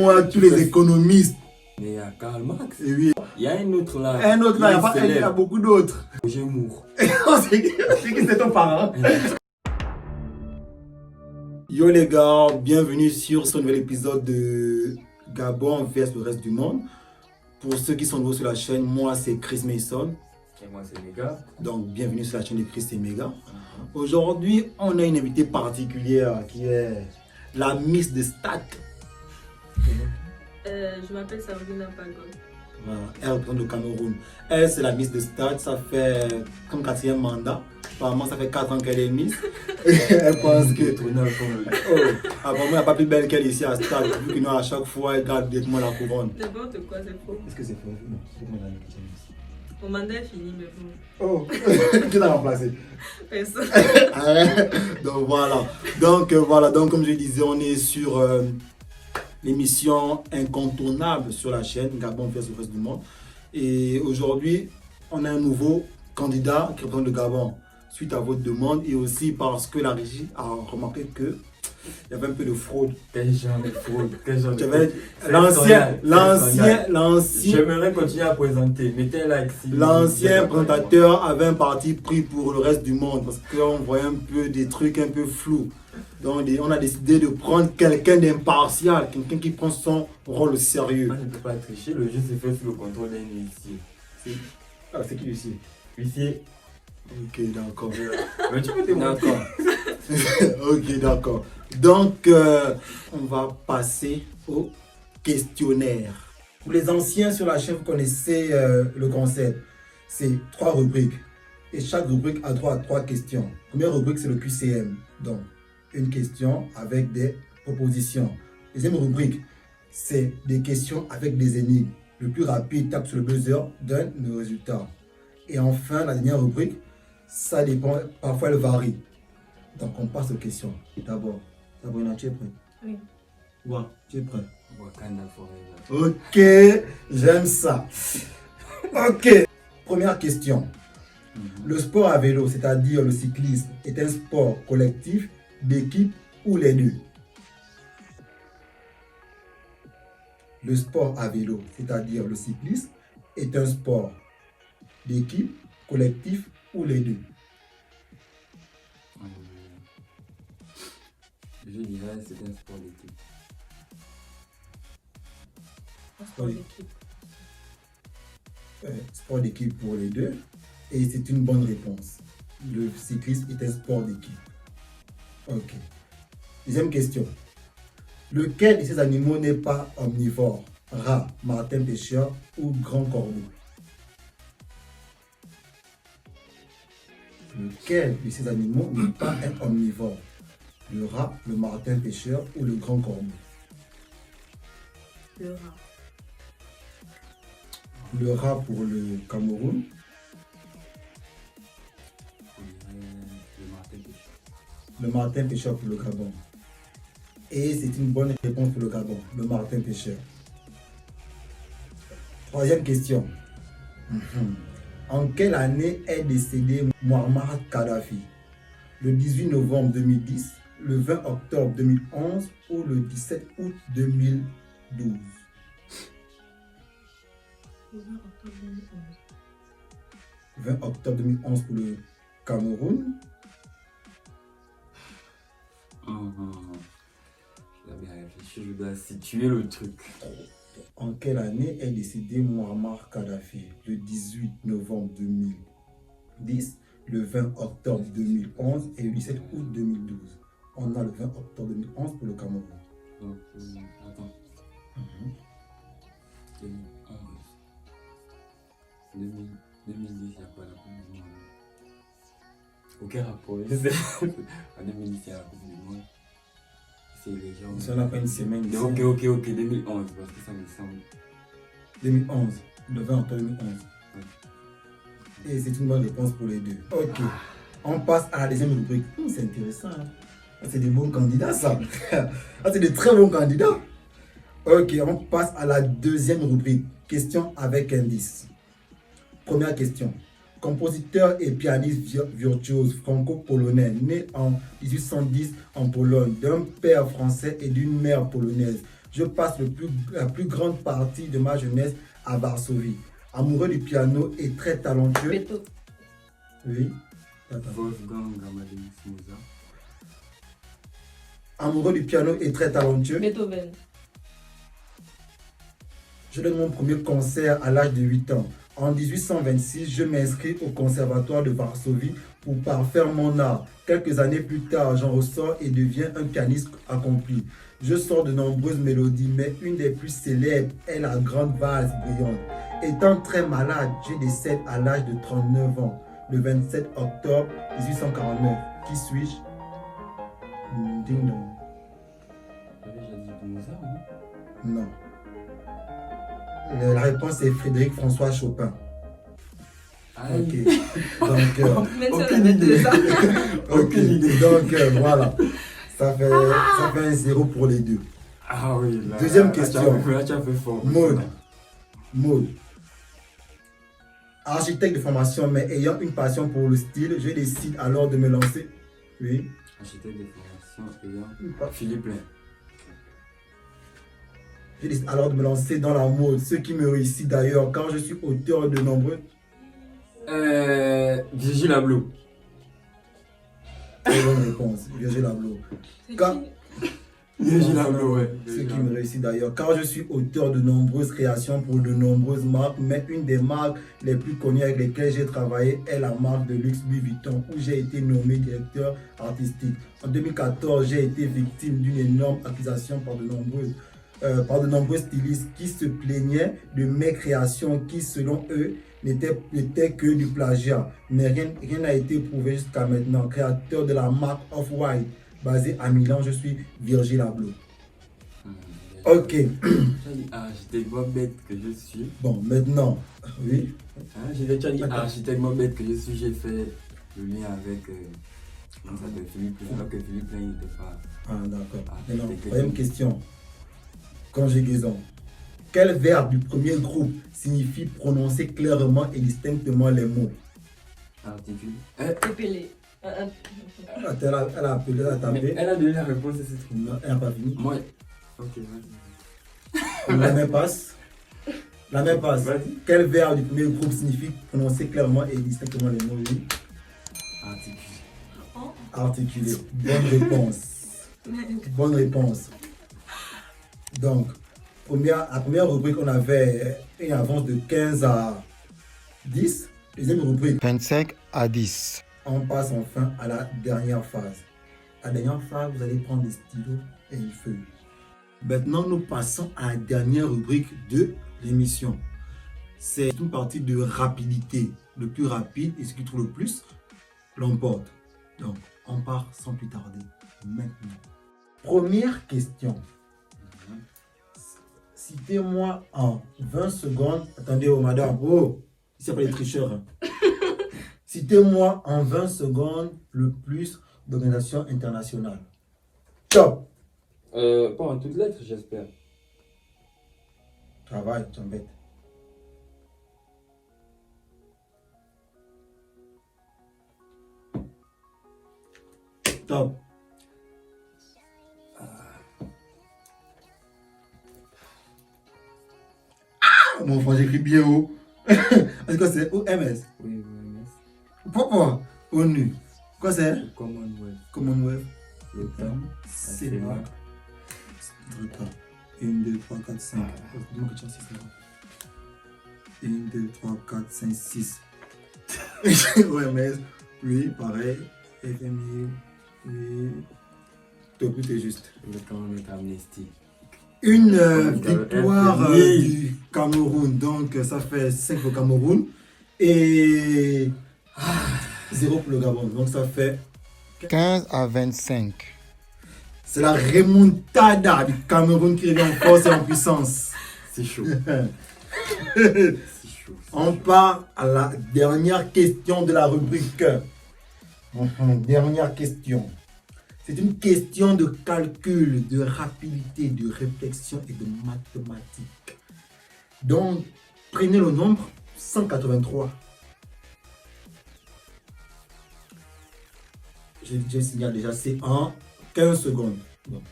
moi, tous les économistes. Mais il y a Karl Marx. Et oui. Il y a un autre là. Un autre là, il y a beaucoup d'autres. Roger Moore. C'est qui c'est ton parent? Yo les gars, bienvenue sur ce nouvel épisode de Gabon vs le reste du monde. Pour ceux qui sont nouveaux sur la chaîne, moi c'est Chris Mason. Et moi c'est Mega. Donc bienvenue sur la chaîne de Chris et Mega. Aujourd'hui, on a une invitée particulière qui est la Miss de Stade. Je m'appelle Sabrina Pagol. Voilà, elle représente le Cameroun. Elle, c'est la Miss de Stade. Ça fait comme 4e mandat. Apparemment, ça fait 4 ans qu'elle est Miss. Elle pense que. Apparemment, il n'y a pas plus belle qu'elle ici à Stade. Vu que nous, à chaque fois, elle garde directement la couronne. N'importe quoi, c'est faux. Est-ce que c'est faux? Non, c'est comment elle est Miss. Mon mandat est fini, mais bon. Oh, qui t'a remplacé? Personne. Donc voilà. Donc comme je disais, on est sur l'émission incontournable sur la chaîne Gabon vs le reste du monde. Et aujourd'hui, on a un nouveau candidat qui représente le Gabon suite à votre demande et aussi parce que la régie a remarqué que il y avait un peu de fraude. Quel genre de fraude? Quel genre de L'ancien. J'aimerais continuer à présenter. Mettez un like si. L'ancien présentateur avait un parti pris pour le reste du monde parce qu'on voyait un peu des trucs un peu flous. Donc on a décidé de prendre quelqu'un d'impartial, quelqu'un qui prend son rôle au sérieux. Moi je ne peux pas tricher, le jeu se fait sous le contrôle d'un huissier. C'est qui l'huissier? Huissier. Ok, d'accord. Mais tu peux témoigner. D'accord. Ok, d'accord. Donc, on va passer au questionnaire. Pour les anciens sur la chaîne, vous connaissez le concept. C'est 3 rubriques. Et chaque rubrique a droit à 3 questions. Première rubrique, c'est le QCM. Donc, une question avec des propositions. Deuxième rubrique, c'est des questions avec des énigmes. Le plus rapide tape sur le buzzer, donne le résultat. Et enfin, la dernière rubrique, ça dépend, parfois elle varie. Donc on passe aux questions. D'abord, Sabrina, tu es prêt? Oui. Ouais, tu es prêt? Wakanda Forever. Ok, j'aime ça. Ok, première question. Le sport à vélo, c'est-à-dire le cyclisme, est un sport collectif, d'équipe ou les deux? Le sport à vélo, c'est-à-dire le cyclisme, est un sport d'équipe, collectif ou les deux? Je dirais que c'est un sport d'équipe. Un sport d'équipe. Sport d'équipe pour les deux. Et c'est une bonne réponse. Le cyclisme est un sport d'équipe. Ok. Deuxième question. Lequel de ces animaux n'est pas omnivore? Rat, martin pêcheur ou grand corbeau? Lequel de ces animaux n'est pas un omnivore? Le rat, le martin pêcheur ou le grand corbeau? Le rat. Le rat pour le Cameroun. Le martin pêcheur. Le martin pêcheur pour le Gabon. Et c'est une bonne réponse pour le Gabon, le martin pêcheur. Troisième question. En quelle année est décédé Muammar Kadhafi? Le 18 novembre 2010, le 20 octobre 2011 ou le 17 août 2012? Le 20 octobre 2011. 20 octobre 2011 pour le Cameroun. Je dois bien réfléchir, je dois situer le truc. En quelle année est décédé Muammar Kadhafi? Le 18 novembre 2010, le 20 octobre 2011 et le 17 août 2012. On a le 20 octobre 2011 pour le Cameroun. Donc, attends. 2011. 2010, il n'y a pas la Coupe du Monde. Aucun rapport. En 2010, il y a la Coupe du Monde. C'est les gens. Ça n'a pas une semaine. Ok, 2011, parce que ça me semble. 2011, le 20 octobre 2011. Et c'est une bonne réponse pour les deux. Ok, on passe à la deuxième rubrique. C'est intéressant. Hein? C'est des bons candidats, ça. C'est des très bons candidats. Ok, on passe à la deuxième rubrique. Question avec indice. Première question. Compositeur et pianiste virtuose franco-polonais, né en 1810 en Pologne, d'un père français et d'une mère polonaise. Je passe la plus grande partie de ma jeunesse à Varsovie. Amoureux du piano et très talentueux. Beethoven. Oui. Attends. Wolfgang Amadeus Mozart. Amoureux du piano et très talentueux. Beethoven. Je donne mon premier concert à l'âge de 8 ans. En 1826, je m'inscris au conservatoire de Varsovie pour parfaire mon art. Quelques années plus tard, j'en ressors et deviens un pianiste accompli. Je sors de nombreuses mélodies, mais une des plus célèbres est la grande valse brillante. Étant très malade, je décède à l'âge de 39 ans, le 27 octobre 1849. Qui suis-je? Ding dong. J'avais déjà dit de Mozart, non? Non. La réponse est Frédéric François Chopin. Ah, Ok. Donc, Même si on Aucune avait idée. deux ça. ok. Donc voilà. Ça fait un 0 pour les deux. Ah oui, là. Deuxième là, question. Là, tu as fait fort. Maud. Architecte de formation, mais ayant une passion pour le style, je décide alors de me lancer. Oui. Architecte de formation ayant Philippe Lain. Je décide alors de me lancer dans la mode, ce qui me réussit d'ailleurs, car je suis auteur de nombreux. Virgil Abloh. Très bonne réponse, Virgil Abloh. C'est Quand- qui? Virgil Abloh, ouais. Ce qui me réussit d'ailleurs, car je suis auteur de nombreuses créations pour de nombreuses marques, mais une des marques les plus connues avec lesquelles j'ai travaillé est la marque de luxe Louis Vuitton, où j'ai été nommé directeur artistique. En 2014, j'ai été victime d'une énorme accusation par de nombreux stylistes qui se plaignaient de mes créations qui, selon eux, n'étaient que du plagiat. Mais rien n'a été prouvé jusqu'à maintenant. Créateur de la marque Off-White, basée à Milan, je suis Virgil Abloh. Ok. Tu as dit architecte bête que je suis. Bon, maintenant, oui. Hein, tu as dit architecte bête que je suis. J'ai fait le lien avec comment ça s'appelle, Philippe Lain, alors que Philippe Lain n'était pas. Ah, d'accord. Ah, Maintenant, c'est troisième question. Conjugaison. Quel verbe du premier groupe signifie prononcer clairement et distinctement les mots? Articule. Épelé. Attends, elle a appelé, elle a Mais tapé. elle a donné la réponse à ce truc. Non, elle n'a pas fini. Moi. Ok, vas-y. La même passe. La même passe. Vas-y. Quel verbe du premier groupe signifie prononcer clairement et distinctement les mots? Oui. Articule. Oh. Articulé. Bonne réponse. Bonne réponse. Donc, la première rubrique, on avait une avance de 15 à 10. Deuxième rubrique, 25 à 10. on passe enfin à la dernière phase. La dernière phase, vous allez prendre des stylos et une feuille. Maintenant, nous passons à la dernière rubrique de l'émission. C'est une partie de rapidité. Le plus rapide et ce qui trouve le plus l'emporte. Donc, on part sans plus tarder. Maintenant. Première question. Citez-moi en 20 secondes. Attendez, oh madame. Oh, c'est pas les tricheurs. Hein. Citez-moi en 20 secondes le plus d'organisations internationales. Top. Pas en toutes lettres, j'espère. Travail, tu embêtes. Top. Ah, mon frère, j'écris bien haut. Est-ce que c'est OMS? Oui, OMS. Pourquoi? ONU. Quoi c'est? Le Commonwealth. Commonwealth. L'OTAN. C'est là. 1, 2, 3, 4, 5. Dis-moi que tu as 6 là. 1, 2, 3, 4, 5, 6. OMS. Oui, pareil. FMI. Oui. Tout est juste. Le Commonwealth Amnesty. Une Comme victoire FMI. du Cameroun. Donc, ça fait 5 pour le Cameroun. Et 0 pour le Gabon. Donc, ça fait. 15 à 25. C'est la remontada du Cameroun qui revient en force et en puissance. C'est chaud. C'est chaud. On part à la dernière question de la rubrique. Dernière question. C'est une question de calcul, de rapidité, de réflexion et de mathématiques. Donc, prenez le nombre 183. Je signale déjà, c'est en 15 secondes. Donc,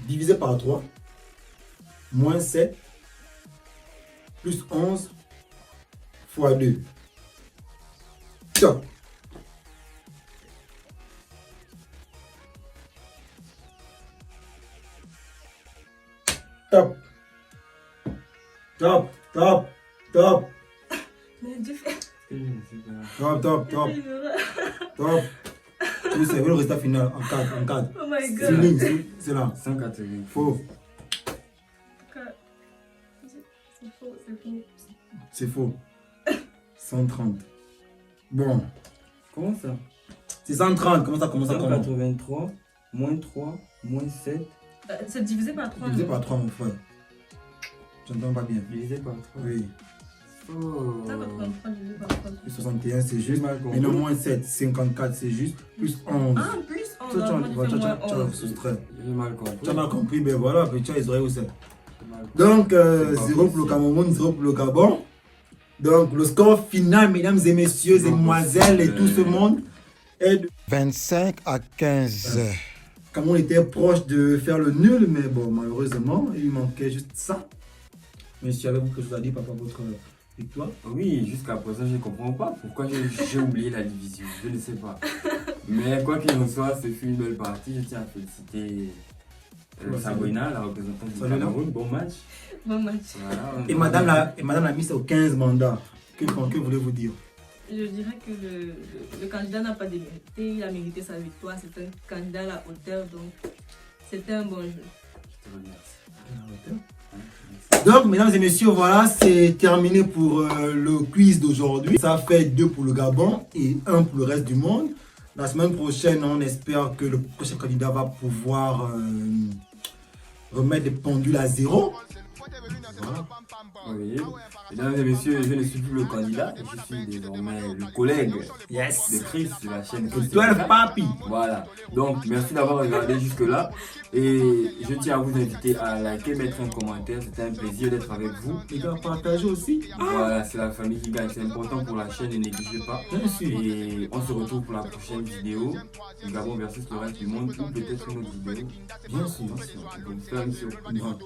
divisé par 3, moins 7 plus 11 fois 2. Top. Top. Top, top, top, Mais Dieu fait. Je ne sais pas. top, top, top, top. Vous savez le résultat final en 4, en 4. Oh my C'est god. ligne, c'est là. 180. Faux, C'est faux, c'est faux. c'est faux. 130. Bon, Comment ça? c'est 130. Comment ça, comment? 183, moins 3, moins 7, C'est divisé par 3. Divisé par 3, mon frère. J'entends pas bien. divisé par 3. Oui. Oh. 183 divisé par 3. Plus 61, c'est juste. Mal Et compris. le moins 7, 54, c'est juste. Plus 11. Ah, plus 11. Tu Moi, j'ai fait moins as 11. soustrait. J'ai mal compris. Tu as mal compris, ben voilà, puis tu as les oreilles où c'est. J'ai mal compris. Donc, C'est pas 0 pour le possible. Cameroun, 0 pour le Gabon. Donc, le score final, mesdames et messieurs, C'est pas mesdemoiselles et possible. tout ce monde, est de... 25 à 15. Cameroun était proche de faire le nul, mais bon, malheureusement, il manquait juste ça. Monsieur, avez-vous quelque chose à dire par rapport à votre victoire? Oui, jusqu'à présent, je ne comprends pas pourquoi j'ai oublié la division. Je ne sais pas. Mais quoi qu'il en soit, ce fut une belle partie. Je tiens à féliciter Ouais, Sabrina, la représentante du Sabrina. Cameroun. Bon match. Bon match. Voilà. Et madame la mise au 15 mandats. Que voulez-vous dire? Je dirais que le candidat n'a pas démérité. Il a mérité sa victoire. C'est un candidat à la hauteur. Donc, c'était un bon jeu. Je te remercie. Donc, mesdames et messieurs, voilà, c'est terminé pour le quiz d'aujourd'hui. Ça fait 2 pour le Gabon et 1 pour le reste du monde. La semaine prochaine, on espère que le prochain candidat va pouvoir remettre des pendules à 0. Voilà. Oui. Mesdames et messieurs, je ne suis plus le candidat. Je suis désormais le collègue Yes. de Chris de la chaîne. Et toi, le papi. Voilà. Donc, merci d'avoir regardé jusque-là. Et je tiens à vous inviter à liker, mettre un commentaire. C'était un plaisir d'être avec vous. Les gars, partagez aussi. Voilà, c'est la famille qui gagne. C'est important pour la chaîne, ne négligez pas. Bien sûr. Et on se retrouve pour la prochaine vidéo. Le Gabon versus le reste du monde. Ou peut-être une autre vidéo. Bien sûr. Donc, faire une surprise. Non.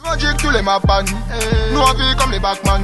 Logique tous les mapanes, nous on vit comme les Batman.